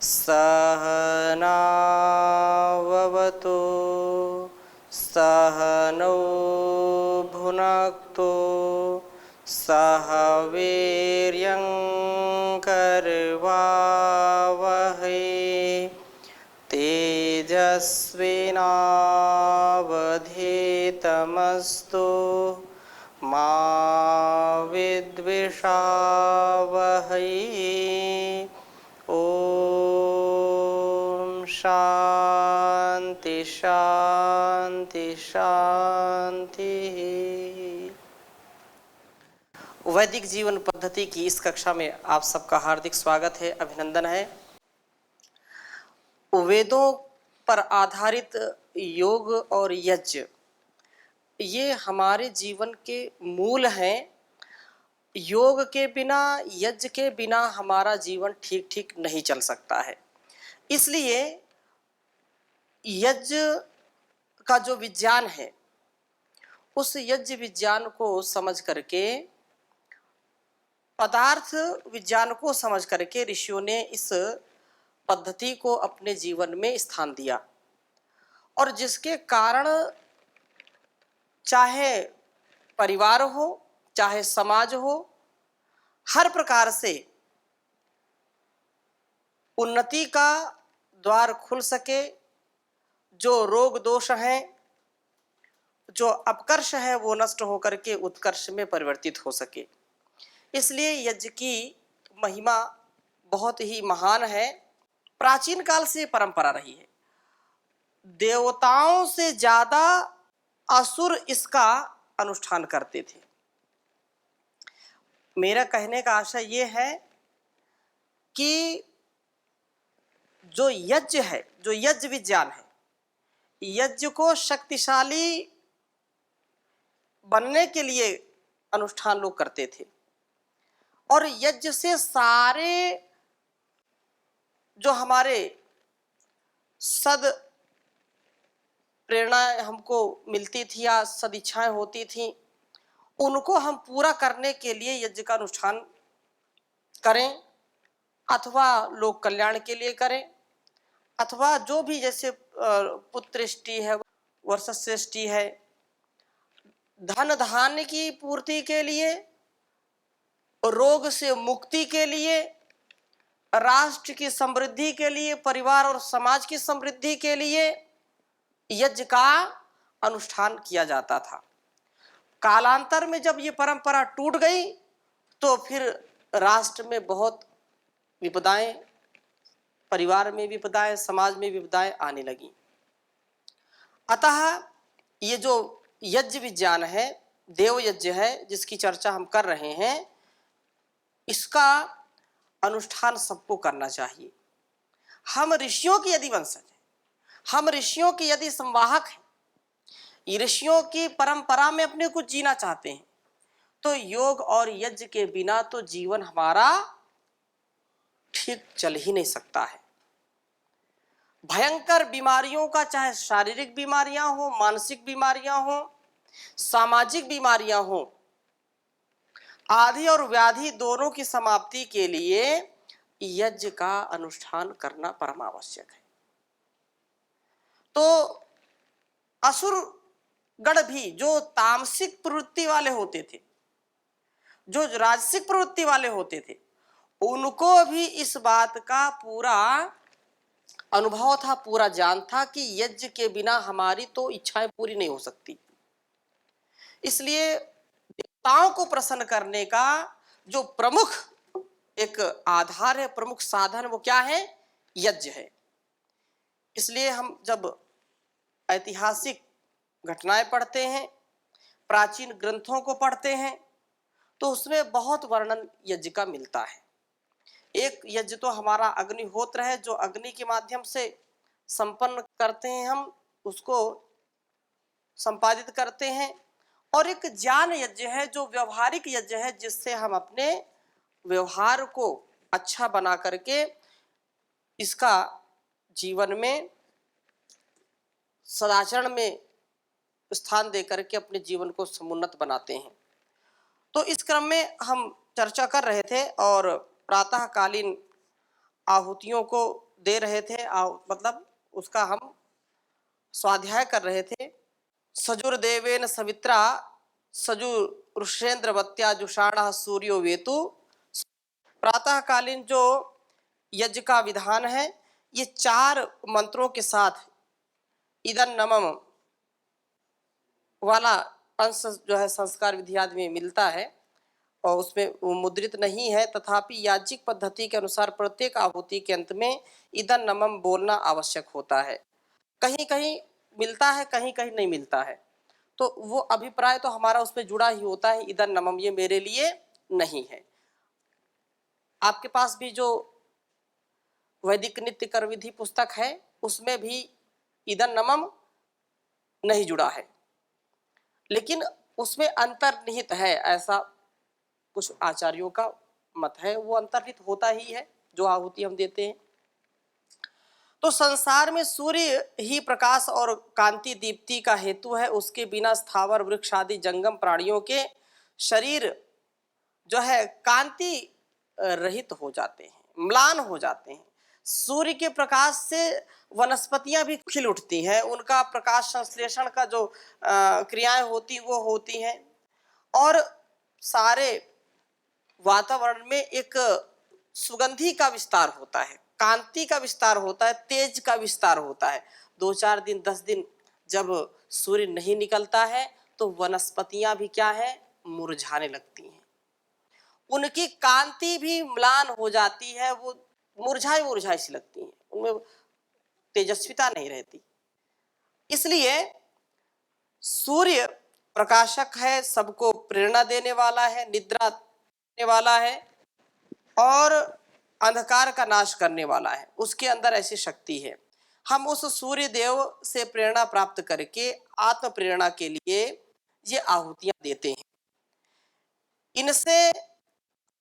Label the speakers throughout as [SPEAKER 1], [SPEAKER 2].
[SPEAKER 1] सहनाववतु सहनौ भुनक्तु सह वीर्यं करवावहै तेजस्विनावधीतमस्तु मा विद्विषावहै। ओम शांति शांति शांति। वैदिक जीवन पद्धति की इस कक्षा में आप सबका हार्दिक स्वागत है, अभिनंदन है। वेदों पर आधारित योग और यज्ञ ये हमारे जीवन के मूल हैं। योग के बिना, यज्ञ के बिना हमारा जीवन ठीक ठीक नहीं चल सकता है। इसलिए यज्ञ का जो विज्ञान है, उस यज्ञ विज्ञान को समझ करके, पदार्थ विज्ञान को समझ करके ऋषियों ने इस पद्धति को अपने जीवन में स्थान दिया, और जिसके कारण चाहे परिवार हो, चाहे समाज हो, हर प्रकार से उन्नति का द्वार खुल सके। जो रोग दोष हैं, जो अपकर्ष है, वो नष्ट होकर के उत्कर्ष में परिवर्तित हो सके। इसलिए यज्ञ की महिमा बहुत ही महान है, प्राचीन काल से परंपरा रही है। देवताओं से ज्यादा असुर इसका अनुष्ठान करते थे। मेरा कहने का आशय ये है कि जो यज्ञ है, जो यज्ञ विज्ञान है, यज्ञ को शक्तिशाली बनने के लिए अनुष्ठान लोग करते थे, और यज्ञ से सारे जो हमारे सद प्रेरणाएं हमको मिलती थी या सद इच्छाएं होती थी, उनको हम पूरा करने के लिए यज्ञ का अनुष्ठान करें, अथवा लोक कल्याण के लिए करें, अथवा जो भी, जैसे पुत्रष्टि है, वर्षश्रेष्टि है, धन धान्य की पूर्ति के लिए, रोग से मुक्ति के लिए, राष्ट्र की समृद्धि के लिए, परिवार और समाज की समृद्धि के लिए यज्ञ का अनुष्ठान किया जाता था। कालांतर में जब ये परंपरा टूट गई, तो फिर राष्ट्र में बहुत विपदाएं, परिवार में विपदाएं, समाज में विपदाएं आने लगी। अतः ये जो यज्ञ विज्ञान है, देव यज्ञ है, जिसकी चर्चा हम कर रहे हैं, इसका अनुष्ठान सबको करना चाहिए। हम ऋषियों की यदि वंशज हैं, हम ऋषियों की यदि संवाहक हैं, ऋषियों की परंपरा में अपने को जीना चाहते हैं, तो योग और यज्ञ के बिना तो जीवन हमारा ठीक चल ही नहीं सकता है। भयंकर बीमारियों का, चाहे शारीरिक बीमारियां हो, मानसिक बीमारियां हो, सामाजिक बीमारियां हो, आदि और व्याधि दोनों की समाप्ति के लिए यज्ञ का अनुष्ठान करना परम आवश्यक है। तो असुर गण भी, जो तामसिक प्रवृत्ति वाले होते थे, जो राजसिक प्रवृत्ति वाले होते थे, उनको भी इस बात का पूरा अनुभव था, पूरा ज्ञान था कि यज्ञ के बिना हमारी तो इच्छाएं पूरी नहीं हो सकती। इसलिए देवताओं को प्रसन्न करने का जो प्रमुख एक आधार है, प्रमुख साधन, वो क्या है? यज्ञ है। इसलिए हम जब ऐतिहासिक घटनाएं पढ़ते हैं, प्राचीन ग्रंथों को पढ़ते हैं, तो उसमें बहुत वर्णन यज्ञ का मिलता है। एक यज्ञ तो हमारा अग्निहोत्र है, जो अग्नि के माध्यम से संपन्न करते हैं, हम उसको संपादित करते हैं। और एक ज्ञान यज्ञ है, जो व्यवहारिक यज्ञ है, जिससे हम अपने व्यवहार को अच्छा बना करके इसका जीवन में, सदाचरण में स्थान दे करके अपने जीवन को समुन्नत बनाते हैं। तो इस क्रम में हम चर्चा कर रहे थे, और प्रातःकालीन आहुतियों को दे रहे थे, मतलब उसका हम स्वाध्याय कर रहे थे। सजुर्देवेन सवित्रा सजुरुषेन्द्रवत्या जुषाणः सूर्यो वेतु। प्रातःकालीन जो यज्ञ का विधान है, ये 4 मंत्रों के साथ इदं नमः वाला अंश जो है संस्कार विधि आदि में मिलता है और उसमें वो मुद्रित नहीं है, तथापि याज्ञिक पद्धति के अनुसार प्रत्येक आहुति के अंत में इदं नमः बोलना आवश्यक होता है। कहीं कहीं मिलता है, कहीं कहीं नहीं मिलता है, तो वो अभिप्राय तो हमारा उसमें जुड़ा ही होता है, इदं नमः ये मेरे लिए नहीं है। आपके पास भी जो वैदिक नित्य कर विधि पुस्तक है, उसमें भी इदं नमः नहीं जुड़ा है, लेकिन उसमें अंतर्निहित है, ऐसा कुछ आचार्यों का मत है। वो अंतर्निहित होता ही है जो आहुति हम देते हैं। तो संसार में सूर्य ही प्रकाश और कांति दीप्ति का हेतु है। उसके बिना स्थावर वृक्ष आदि जंगम प्राणियों के शरीर जो है कांति रहित हो जाते हैं, म्लान हो जाते हैं। सूर्य के प्रकाश से वनस्पतियां भी खिल उठती हैं, उनका प्रकाश संश्लेषण का जो क्रियाएं होती वो होती हैं, और सारे वातावरण में एक सुगंधि का विस्तार होता है, कांति का विस्तार होता है, तेज का विस्तार होता है। 2-4 दिन 10 दिन जब सूर्य नहीं निकलता है तो वनस्पतियां भी क्या है, मुरझाने लगती हैं, उनकी कांति भी म्लान हो जाती है, वो मुरझाई मुरझाई सी लगती हैं, उनमें तेजस्विता नहीं रहती। इसलिए सूर्य प्रकाशक है, सबको प्रेरणा देने वाला है, निद्रा देने वाला है और अंधकार का नाश करने वाला है। उसके अंदर ऐसी शक्ति है। हम उस सूर्य देव से प्रेरणा प्राप्त करके आत्म प्रेरणा के लिए ये आहुतियां देते हैं। इनसे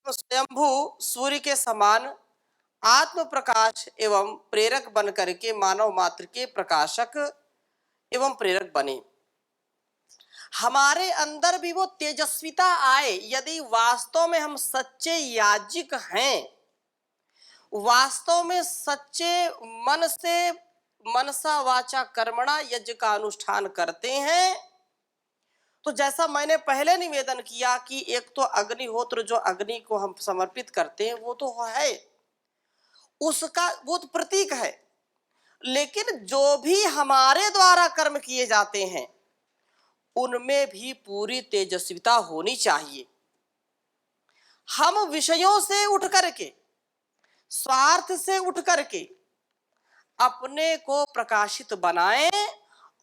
[SPEAKER 1] स्वयंभू सूर्य के समान आत्म प्रकाश एवं प्रेरक बन करके मानव मात्र के प्रकाशक एवं प्रेरक बने। हमारे अंदर भी वो तेजस्विता आए। यदि वास्तव में हम सच्चे याज्ञिक हैं, वास्तव में सच्चे मन से मनसा वाचा कर्मणा यज्ञ का अनुष्ठान करते हैं, तो जैसा मैंने पहले निवेदन किया कि एक तो अग्निहोत्र जो अग्नि को हम समर्पित करते हैं वो तो है, उसका वो तो प्रतीक है, लेकिन जो भी हमारे द्वारा कर्म किए जाते हैं उनमें भी पूरी तेजस्विता होनी चाहिए। हम विषयों से उठ करके, स्वार्थ से उठ करके अपने को प्रकाशित बनाएं,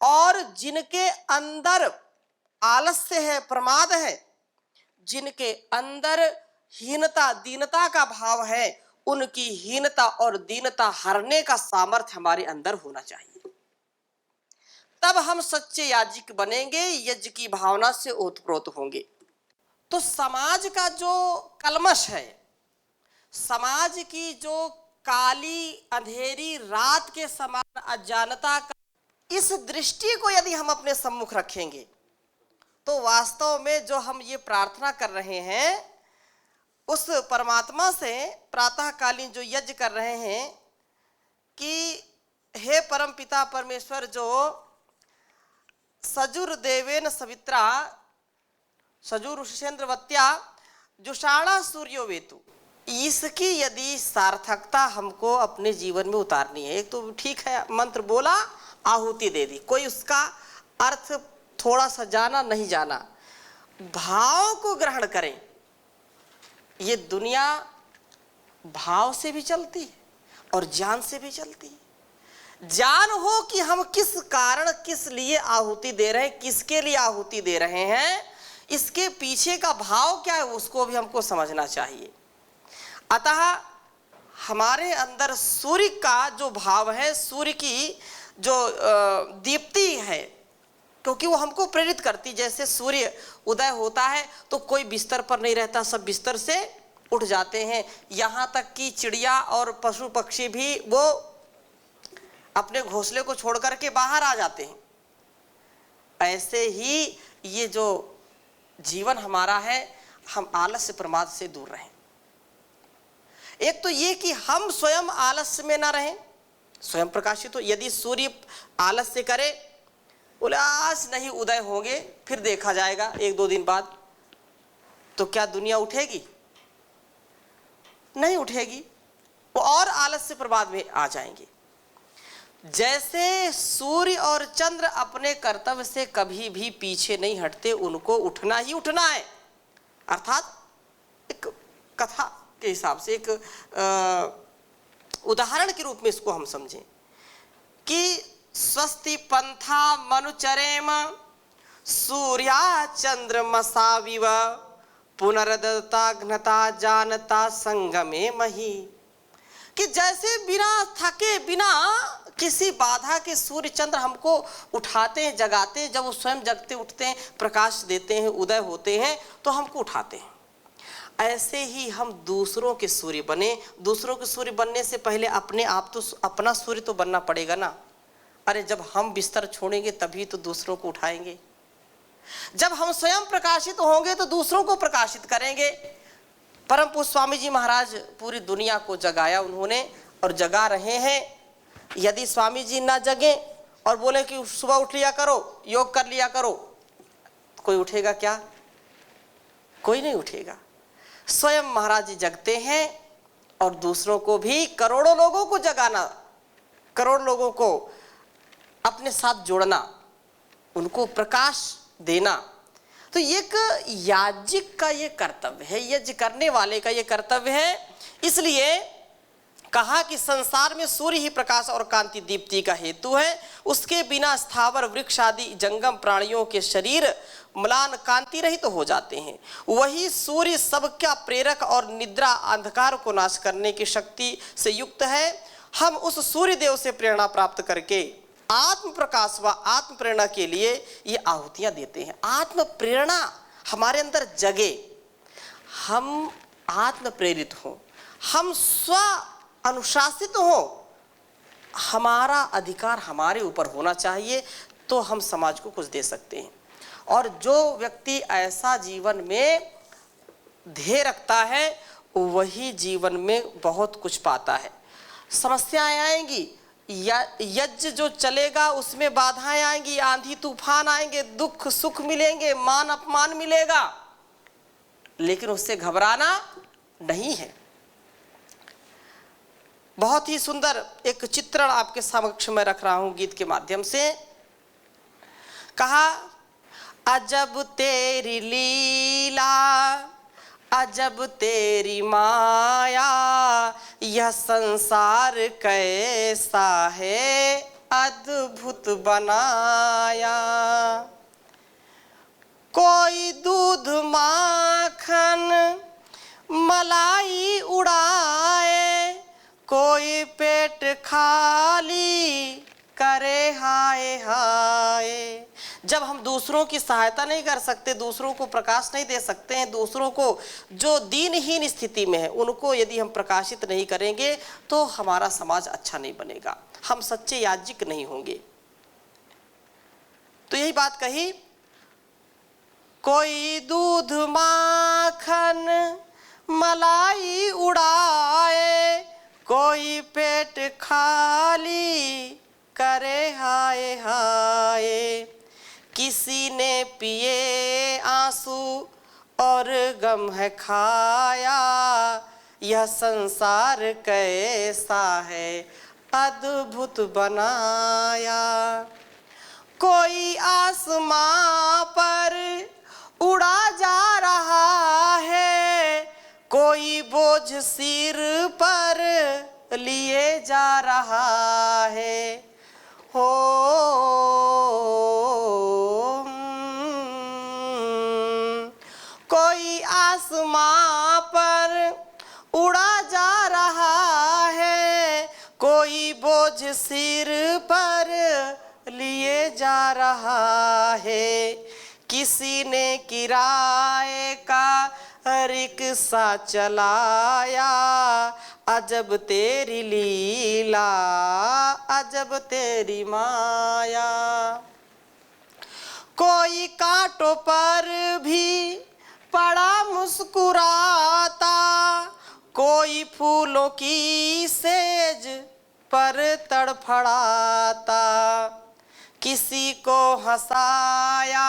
[SPEAKER 1] और जिनके अंदर आलस्य है, प्रमाद है, जिनके अंदर हीनता दीनता का भाव है, उनकी हीनता और दीनता हरने का सामर्थ्य हमारे अंदर होना चाहिए। तब हम सच्चे याज्ञिक बनेंगे, यज्ञ की भावना से ओतप्रोत होंगे। तो समाज का जो कलमश है, समाज की जो काली अंधेरी रात के समान अज्ञानता का, इस दृष्टि को यदि हम अपने सम्मुख रखेंगे तो वास्तव में जो हम ये प्रार्थना कर रहे हैं उस परमात्मा से, प्रातःकालीन जो यज्ञ कर रहे हैं कि हे परम पिता परमेश्वर, जो सजुर्देवेन सवित्रा सजुरुषेन्द्रवत्या जुषाणा सूर्यो वेतु, इसकी यदि सार्थकता हमको अपने जीवन में उतारनी है। एक तो ठीक है मंत्र बोला, आहुति दे दी, कोई उसका अर्थ थोड़ा सा जाना नहीं जाना, भाव को ग्रहण करें। ये दुनिया भाव से भी चलती है और ज्ञान से भी चलती है। ज्ञान हो कि हम किस कारण किस लिए आहुति दे रहे हैं, किसके लिए आहुति दे रहे हैं, इसके पीछे का भाव क्या है उसको भी हमको समझना चाहिए। अतः हमारे अंदर सूर्य का जो भाव है, सूर्य की जो दीप्ति है, क्योंकि वो हमको प्रेरित करती। जैसे सूर्य उदय होता है तो कोई बिस्तर पर नहीं रहता, सब बिस्तर से उठ जाते हैं, यहाँ तक कि चिड़िया और पशु पक्षी भी वो अपने घोंसले को छोड़ करके बाहर आ जाते हैं। ऐसे ही ये जो जीवन हमारा है, हम आलस्य प्रमाद से दूर रहें। एक तो ये कि हम स्वयं आलस्य में ना रहें, स्वयं प्रकाशित हो। यदि सूर्य आलस्य करे, बोले आज नहीं उदय होंगे, फिर देखा जाएगा 1-2 दिन बाद, तो क्या दुनिया उठेगी? नहीं उठेगी, वो और आलस्य प्रभाव में आ जाएंगे। जैसे सूर्य और चंद्र अपने कर्तव्य से कभी भी पीछे नहीं हटते, उनको उठना ही उठना है। अर्थात एक कथा के हिसाब से, एक उदाहरण के रूप में इसको हम समझें कि स्वस्ति पंथा मनुचरेम सूर्या चंद्रमसाविव पुनरदता घ्नता जानता संगमे मही। कि जैसे बिना थके, बिना किसी बाधा के सूर्य चंद्र हमको उठाते हैं, जगाते हैं। जब वो स्वयं जगते उठते हैं, प्रकाश देते हैं, उदय होते हैं, तो हमको उठाते हैं। ऐसे ही हम दूसरों के सूर्य बने। दूसरों के सूर्य बनने से पहले अपने आप तो, अपना सूर्य तो बनना पड़ेगा ना। अरे जब हम बिस्तर छोड़ेंगे तभी तो दूसरों को उठाएंगे। जब हम स्वयं प्रकाशित होंगे तो दूसरों को प्रकाशित करेंगे। परम पूज्य स्वामी जी महाराज पूरी दुनिया को जगाया उन्होंने, और जगा रहे हैं। यदि स्वामी जी ना जगे और बोले कि सुबह उठ लिया करो, योग कर लिया करो, कोई उठेगा क्या? कोई नहीं उठेगा। स्वयं महाराज जी जगते हैं और दूसरों को भी, करोड़ों लोगों को जगाना, करोड़ लोगों को अपने साथ जोड़ना, उनको प्रकाश देना। तो एक याज्ञिक का ये कर्तव्य है, यज्ञ करने वाले का ये कर्तव्य है। इसलिए कहा कि संसार में सूर्य ही प्रकाश और कांति दीप्ति का हेतु है। उसके बिना स्थावर वृक्ष आदि जंगम प्राणियों के शरीर म्लान कांति रहित तो हो जाते हैं। वही सूर्य सबका प्रेरक और निद्रा अंधकार को नाश करने की शक्ति से युक्त है। हम उस सूर्य देव से प्रेरणा प्राप्त करके आत्म प्रकाश व आत्म प्रेरणा के लिए ये आहुतियां देते हैं। आत्म प्रेरणा हमारे अंदर जगे, हम आत्म प्रेरित हो, हम स्व अनुशासित हो, हमारा अधिकार हमारे ऊपर होना चाहिए, तो हम समाज को कुछ दे सकते हैं। और जो व्यक्ति ऐसा जीवन में ध्येय रखता है, वही जीवन में बहुत कुछ पाता है। समस्याएं आएंगी, यज्ञ जो चलेगा उसमें बाधाएं आएंगी, आंधी तूफान आएंगे, दुख सुख मिलेंगे, मान अपमान मिलेगा, लेकिन उससे घबराना नहीं है। बहुत ही सुंदर एक चित्रण आपके समक्ष में रख रहा हूं गीत के माध्यम से। कहा, अजब तेरी लीला, अजब तेरी माया, यह संसार कैसा है अद्भुत बनाया। कोई दूध माखन मलाई उड़ाए, कोई पेट खाली करे हाय हाय। जब हम दूसरों की सहायता नहीं कर सकते, दूसरों को प्रकाश नहीं दे सकते हैं, दूसरों को जो दीनहीन स्थिति में है उनको यदि हम प्रकाशित नहीं करेंगे, तो हमारा समाज अच्छा नहीं बनेगा, हम सच्चे याज्ञिक नहीं होंगे। तो यही बात कही, कोई दूध माखन मलाई उड़ाए, कोई पेट खाली करे हाय हाय। किसी ने पिए आंसू और गम है खाया, यह संसार कैसा है अद्भुत बनाया। कोई आसमां पर उड़ा जा रहा है, कोई बोझ सिर पर लिए जा रहा है। हो कोई आसमां पर उड़ा जा रहा है, कोई बोझ सिर पर लिए जा रहा है। किसी ने किराए का रिक्शा चलाया, अजब तेरी लीला, अजब तेरी माया। कोई कांटों पर भी पड़ा मुस्कुराता, कोई फूलों की सेज पर तड़फड़ाता, किसी को हंसाया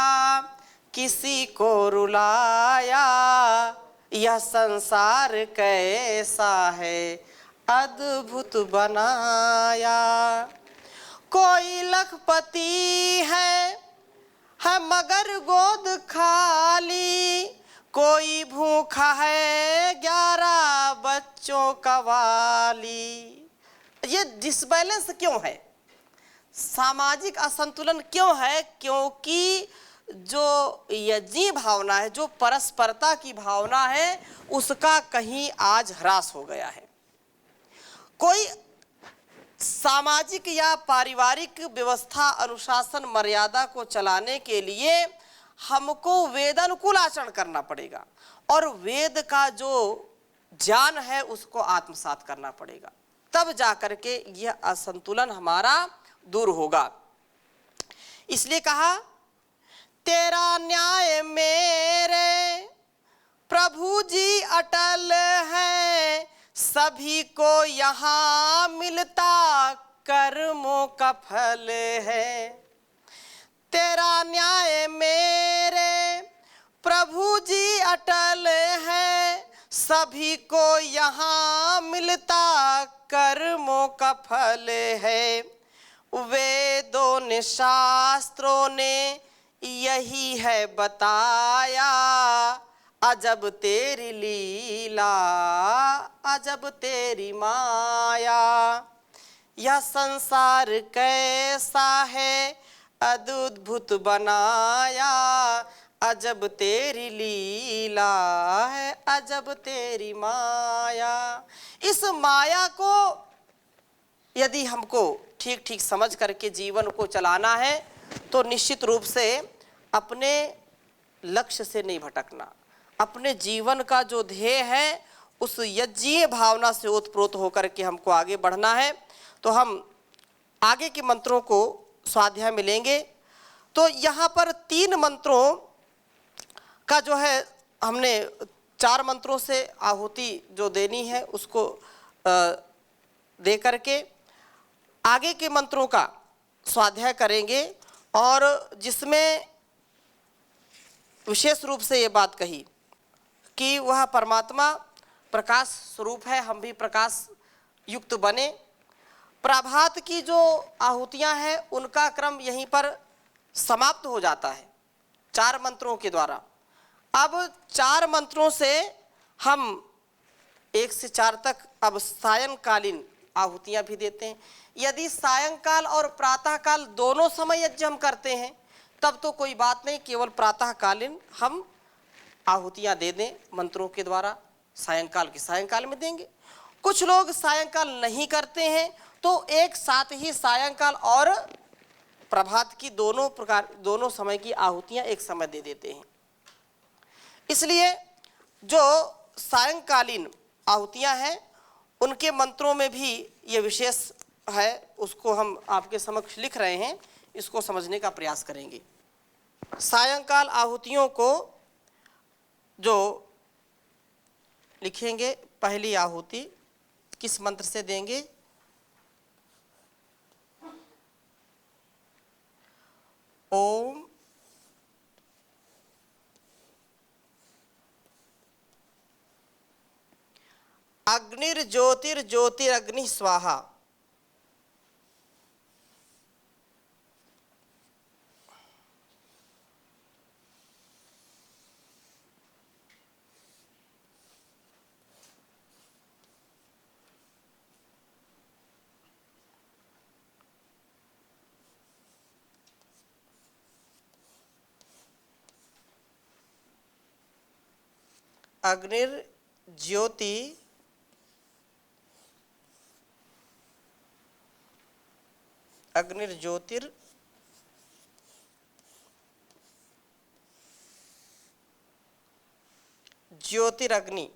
[SPEAKER 1] किसी को रुलाया, यह संसार कैसा है अद्भुत बनाया। कोई लखपति है मगर गोद खाली, कोई भूखा है 11 बच्चों का वाली। ये डिसबैलेंस क्यों है, सामाजिक असंतुलन क्यों है? क्योंकि जो यज्ञीय भावना है, जो परस्परता की भावना है, उसका कहीं आज ह्रास हो गया है। कोई सामाजिक या पारिवारिक व्यवस्था, अनुशासन, मर्यादा को चलाने के लिए हमको वेदानुकूल आचरण करना पड़ेगा और वेद का जो ज्ञान है उसको आत्मसात करना पड़ेगा, तब जाकर के यह असंतुलन हमारा दूर होगा। इसलिए कहा, तेरा न्याय मेरे प्रभु जी अटल है, सभी को यहाँ मिलता कर्मों का फल है। तेरा न्याय मेरे प्रभु जी अटल है, सभी को यहाँ मिलता कर्मों का फल है। वेदों ने शास्त्रों ने यही है बताया, अजब तेरी लीला अजब तेरी माया। यह संसार कैसा है अद्भुत बनाया, अजब तेरी लीला है अजब तेरी माया। इस माया को यदि हमको ठीक ठीक समझ करके जीवन को चलाना है तो निश्चित रूप से अपने लक्ष्य से नहीं भटकना, अपने जीवन का जो ध्येय है उस यज्ञीय भावना से ओतप्रोत होकर के हमको आगे बढ़ना है। तो हम आगे के मंत्रों को स्वाध्याय में लेंगे। तो यहाँ पर 3 मंत्रों का जो है, हमने 4 मंत्रों से आहुति जो देनी है उसको दे करके आगे के मंत्रों का स्वाध्याय करेंगे, और जिसमें विशेष रूप से ये बात कही कि वह परमात्मा प्रकाश स्वरूप है, हम भी प्रकाश युक्त बने। प्रभात की जो आहुतियां हैं उनका क्रम यहीं पर समाप्त हो जाता है 4 मंत्रों के द्वारा। अब 4 मंत्रों से हम 1 से 4 तक अब सायंकालीन आहुतियां भी देते हैं। यदि सायंकाल और प्रातःकाल दोनों समय यज्ञ हम करते हैं तब तो कोई बात नहीं, केवल प्रातःकालीन हम आहुतियां दे दें मंत्रों के द्वारा, सायंकाल के सायंकाल में देंगे। कुछ लोग सायंकाल नहीं करते हैं तो एक साथ ही सायंकाल और प्रभात की दोनों समय की आहुतियां एक समय दे देते हैं। इसलिए जो सायंकालीन आहुतियां हैं उनके मंत्रों में भी ये विशेष है, उसको हम आपके समक्ष लिख रहे हैं, इसको समझने का प्रयास करेंगे। सायंकाल आहुतियों को जो लिखेंगे, पहली आहुति किस मंत्र से देंगे? ओम अग्निर्ज्योतिर्ज्योतिरग्नि स्वाहा। अग्निर्ज्योति अग्निर्ज्योतिर ज्योतिरग्नि।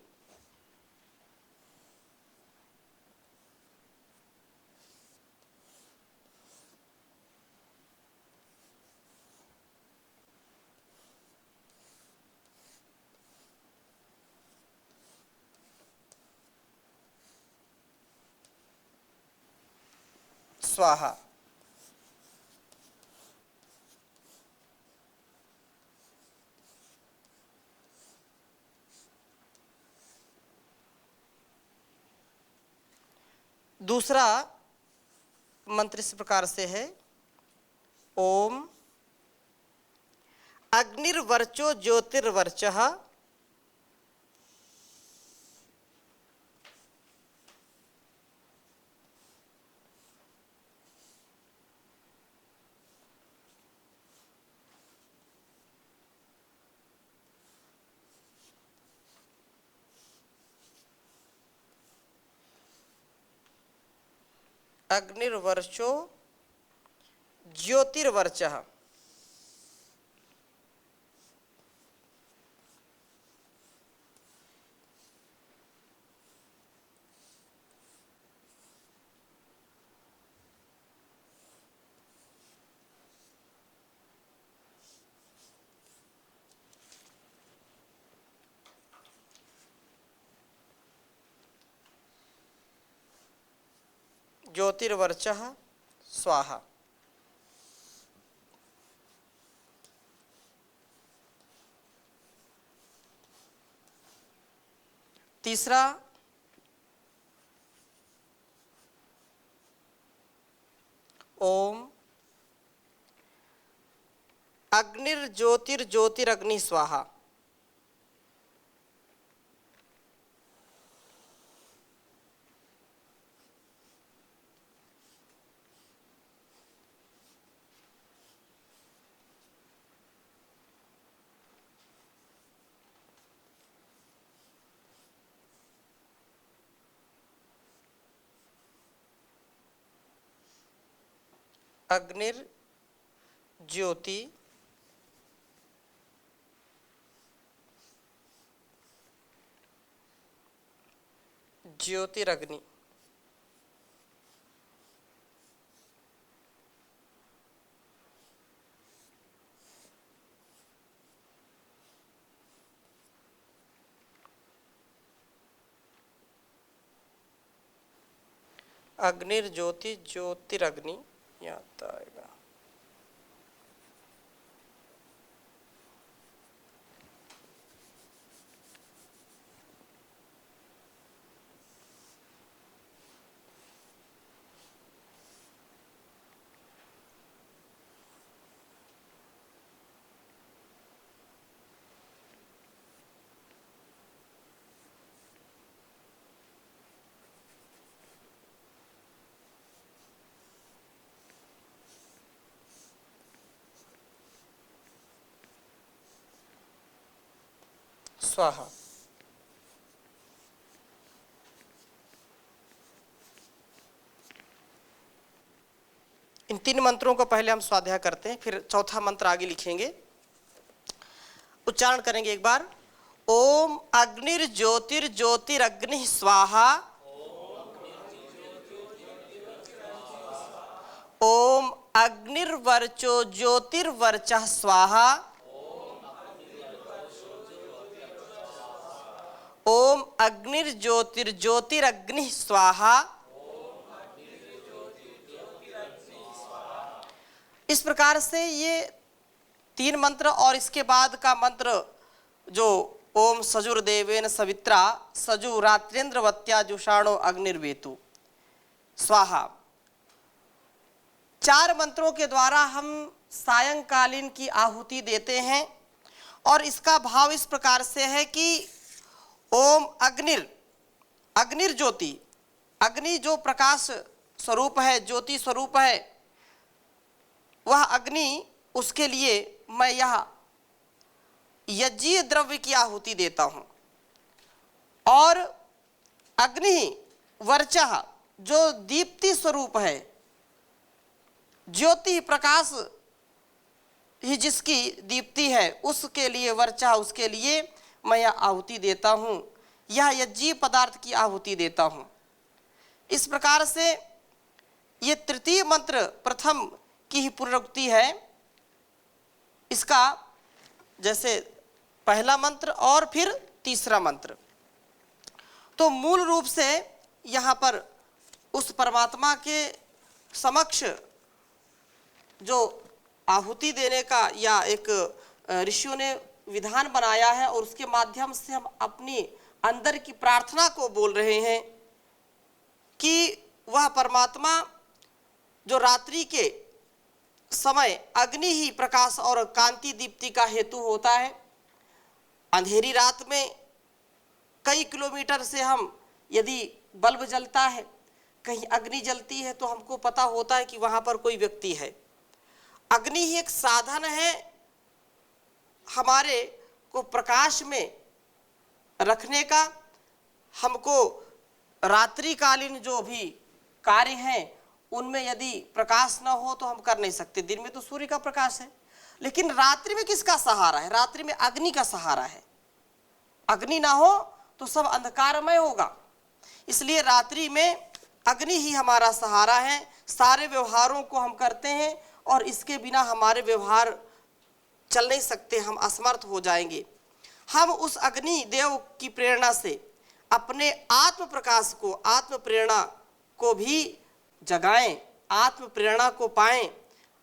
[SPEAKER 1] स्वाहा। दूसरा मंत्र इस प्रकार से है, ओम अग्निर्वर्चो ज्योतिर्वर्चः अग्निर्वर्चो ज्योतिर्वर्चः। ज्योतिर्वर्चः स्वाहा। तीसरा ओम अग्निर्ज्योतिर्ज्योतिरग्नि स्वाहा। अग्निर्ज्योति ज्योतिरग्नि। अग्निर्ज्योति ज्योतिरग्नि याद आएगा। स्वाहा। इन 3 मंत्रों को पहले हम स्वाध्याय करते हैं, फिर चौथा मंत्र आगे लिखेंगे। उच्चारण करेंगे एक बार, ओम अग्निर्ज्योतिर्ज्योतिरग्नि स्वाहा। ओम अग्निर्वर्चो ज्योतिर्वर्चः स्वाहा। ओम अग्निर्ज्योतिर्ज्योतिरग्नि स्वाहा। इस प्रकार से ये 3 मंत्र और इसके बाद का मंत्र जो ओम सजुर्देवेन सवित्रा सजु रात्रेंद्रवत्या जुषाणो अग्निर्वेतु स्वाहा, 4 मंत्रों के द्वारा हम सायंकालीन की आहुति देते हैं। और इसका भाव इस प्रकार से है कि ओम अग्निर्ज्योति, अग्नि जो प्रकाश स्वरूप है, ज्योति स्वरूप है, वह अग्नि, उसके लिए मैं यह यज्ञीय द्रव्य की आहुति देता हूं। और अग्नि वर्चः जो दीप्ति स्वरूप है, ज्योति प्रकाश ही जिसकी दीप्ति है, उसके लिए वर्चः, उसके लिए मैं यह आहुति देता हूं, यह यज्ञीय पदार्थ की आहुति देता हूं। इस प्रकार से ये तृतीय मंत्र प्रथम की ही पुनरुक्ति है। इसका जैसे पहला मंत्र और फिर तीसरा मंत्र, तो मूल रूप से यहाँ पर उस परमात्मा के समक्ष जो आहुति देने का या एक ऋषियों ने विधान बनाया है और उसके माध्यम से हम अपनी अंदर की प्रार्थना को बोल रहे हैं कि वह परमात्मा जो रात्रि के समय अग्नि ही प्रकाश और कांति दीप्ति का हेतु होता है। अंधेरी रात में कई किलोमीटर से हम यदि बल्ब जलता है, कहीं अग्नि जलती है, तो हमको पता होता है कि वहाँ पर कोई व्यक्ति है। अग्नि ही एक साधन है हमारे को प्रकाश में रखने का। हमको रात्रिकालीन जो भी कार्य हैं उनमें यदि प्रकाश न हो तो हम कर नहीं सकते। दिन में तो सूर्य का प्रकाश है, लेकिन रात्रि में किसका सहारा है? रात्रि में अग्नि का सहारा है। अग्नि ना हो तो सब अंधकारमय होगा, इसलिए रात्रि में अग्नि ही हमारा सहारा है। सारे व्यवहारों को हम करते हैं और इसके बिना हमारे व्यवहार चल नहीं सकते, हम असमर्थ हो जाएंगे। हम उस अग्नि देव की प्रेरणा से अपने आत्म प्रकाश को, आत्म प्रेरणा को भी जगाएं, आत्म प्रेरणा को पाएं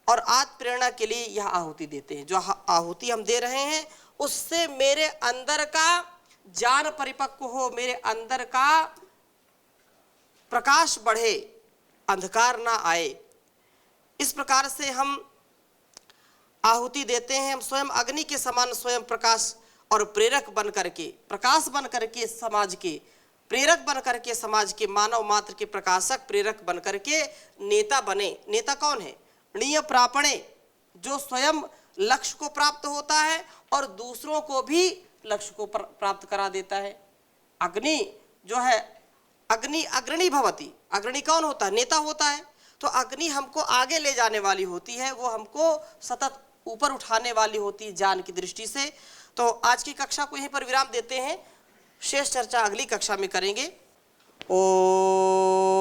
[SPEAKER 1] और आत्म प्रेरणा के लिए यह आहुति देते हैं। जो आहुति हम दे रहे हैं उससे मेरे अंदर का ज्ञान परिपक्व हो, मेरे अंदर का प्रकाश बढ़े, अंधकार ना आए। इस प्रकार से हम आहुति देते हैं। हम स्वयं अग्नि के समान स्वयं प्रकाश और प्रेरक बन करके, प्रकाश बन करके समाज के प्रेरक बन करके, समाज के मानव मात्र के प्रकाशक प्रेरक बन करके नेता बने। नेता कौन है? णीय प्रापणे, जो स्वयं लक्ष्य को प्राप्त होता है और दूसरों को भी लक्ष्य को प्राप्त करा देता है। अग्नि जो है, अग्नि अग्रणी भवति। अग्रणी कौन होता है? नेता होता है। तो अग्नि हमको आगे ले जाने वाली होती है, वो हमको सतत ऊपर उठाने वाली होती है ज्ञान की दृष्टि से। तो आज की कक्षा को यहीं पर विराम देते हैं, शेष चर्चा अगली कक्षा में करेंगे। ओम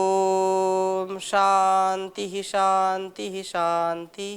[SPEAKER 1] शांति शांति शांति।